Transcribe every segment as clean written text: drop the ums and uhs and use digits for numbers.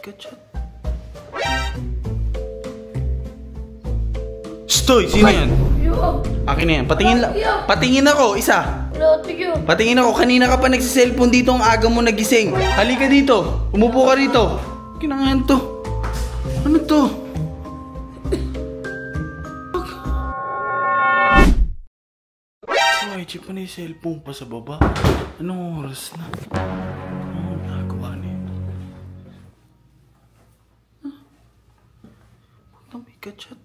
ka-chat. Stoy! Sino yan? Akin na yan. Patingin ako. Isa. Patingin ako. Kanina ka pa nagsiselfone dito. Ang aga mo nagising. Halika dito. Umupo ka dito. Kinangahan to. Ano to? Ay, chip pa na yung cellphone pa sa baba. Anong oras na? Anong nagawa na yun? Putang may ka-chat.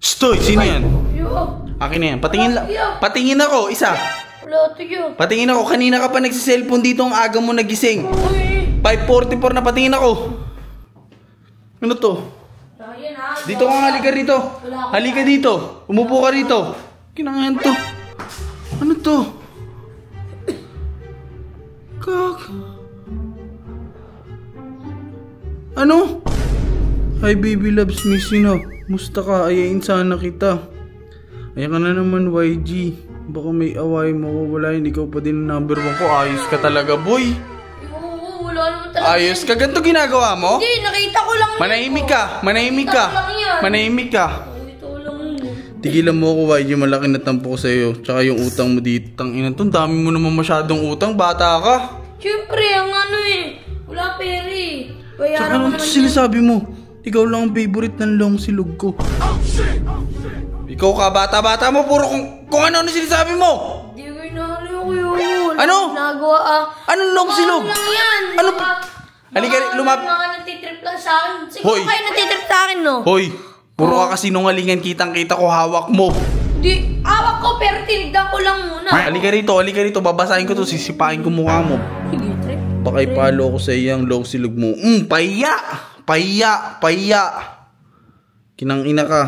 Stoy! Sino yan? Akin na yan. Patingin ako. Isa. Patingin ako. Kanina ka pa nagsiselfone dito. Ang aga mo nagising. 5:44 na patingin ako. Ano to? Dito ka, halika rito. Halika dito. Umupo ka rito. Kinangahan to. Ano to? Kak. Ano? Hi baby loves, missing na. Musta ka? Ayain sana kita. Ayan ka na naman YG. Baka may away mo. Wala yun. Ikaw pa din ang number 1 ko. Ayos ka talaga boy. Wala naman talaga. Ayos ka. Ganito ginagawa mo? Hindi, nakita ko lang. Manahimik ka. Manahimik ka. Manahimik ka. Ito lang yun. Tigilan mo ako YG. Malaki na tampo ko sa'yo. Tsaka yung utang mo dito. Tangina to. Dami mo naman masyadong utang. Bata ka. Siyempre, ang ano eh. Wala peri. Tsaka ano ito sinasabi mo? Ikaw lang ang favorite ng long silog ko. Ikaw ka, bata-bata mo. Puro kung ano sinasabi mo. Hindi ko inahali ko yun. Ano? Nagawa Anong long silog? Ano lang yan? Ano pa? Halika, Mga natitrip lang sa akin. Siguro Hoy. kayo natitrip sa akin, no? Hoy, puro ka kasi sinungalingan. Kitang-kita ko hawak mo. Hindi, awak ko pero tinigdan ko lang muna. Halika rito. Babasahin ko to. Sisipain ko mukha mo. Sige, trip. Baka ipalo ko sa iyang long silog mo. Pahiya. Kinang-ina ka.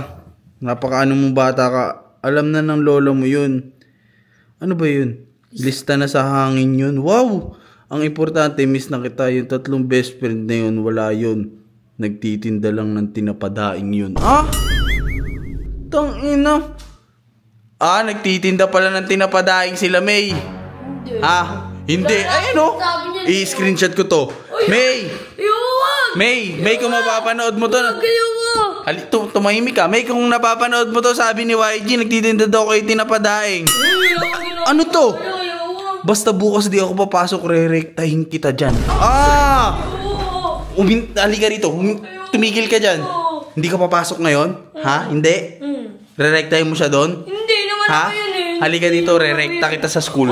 Napakaano mo bata ka. Alam na ng lola mo yun. Ano ba yun? Lista na sa hangin yun. Wow! Ang importante, miss na kita. Yung 3 best friend na yun, wala yun. Nagtitinda lang ng tinapadaing yun. Ah? Tangina. Nagtitinda pala ng tinapadaing sila May. Hindi. Hindi. Ayun o. I-screenshot ko to. May! May, kung mapapanood mo to. Tumahimik ka. May, kung napapanood mo to, sabi ni YG, nagtitinda daw kayo tinapadaing. Ano to? Basta bukas di ako papasok, re-rektahin kita dyan. Halika rito. Tumigil ka dyan. Hindi ka papasok ngayon? Ha? Hindi? Re-rektahin mo siya doon? Hindi naman ako yun eh. Halika dito, re-rekta kita sa school.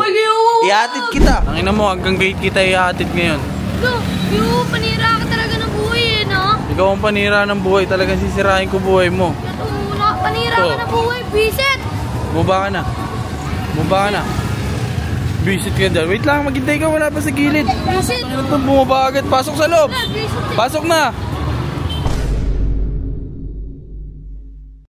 Ihatid kita. Ang ina mo, hanggang gate kita ihatid ngayon. Panira ka talaga ng buhay eh, no? Ikaw ang panira ng buhay. Talagang sisirahin ko buhay mo. Panira ka ng buhay, bisit! Bumaba ka na. Bisit ka dyan. Wait lang, maghintay ka. Wala pa sa gilid. Bisit! Ano itong bumaba agad? Pasok sa loob. Pasok na.